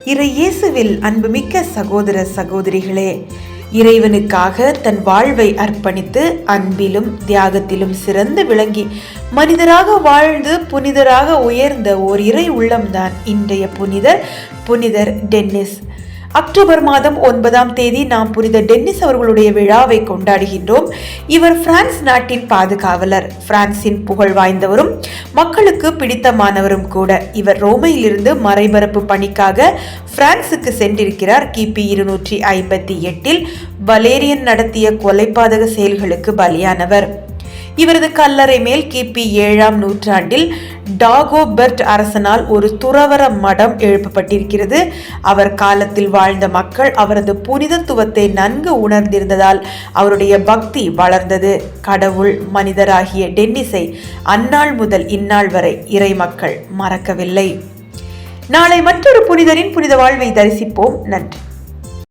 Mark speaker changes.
Speaker 1: இறை இயேசுவில் அன்புமிக்க சகோதர சகோதரிகளே, இறைவனுக்காக தன் வாழ்வை அர்ப்பணித்து அன்பிலும் தியாகத்திலும் சிறந்து விளங்கி மனிதராக வாழ்ந்து புனிதராக உயர்ந்த ஓர் இறை உள்ளம்தான் இன்றைய புனிதர் டென்னிஸ். அக்டோபர் மாதம் 9ஆம் தேதி நாம் புனித டென்னிஸ் அவர்களுடைய விழாவை கொண்டாடுகின்றோம். இவர் பிரான்ஸ் நாட்டின் பாதுகாவலர், பிரான்சின் புகழ் வாய்ந்தவரும் மக்களுக்கு பிடித்தமானவரும் கூட. இவர் ரோமையிலிருந்து மறைபரப்பு பணிக்காக பிரான்சுக்கு சென்றிருக்கிறார். கிபி 258 வலேரியன் நடத்திய கொலைபாதக செயல்களுக்கு பலியானவர். இவரது கல்லறை மேல் கிபி 7ஆம் நூற்றாண்டில் டாகோபெர்ட் அரசனால் ஒரு துறவற மடம் எழுப்பப்பட்டிருக்கிறது. அவர் காலத்தில் வாழ்ந்த மக்கள் அவரது புனிதத்துவத்தை நன்கு உணர்ந்திருந்ததால் அவருடைய பக்தி வளர்ந்தது. கடவுள் மனிதராகிய டென்னிஸை அந்நாள் முதல் இந்நாள் வரை இறை மக்கள் மறக்கவில்லை. நாளை மற்றொரு புனிதரின் புனித வாழ்வை தரிசிப்போம். நன்றி.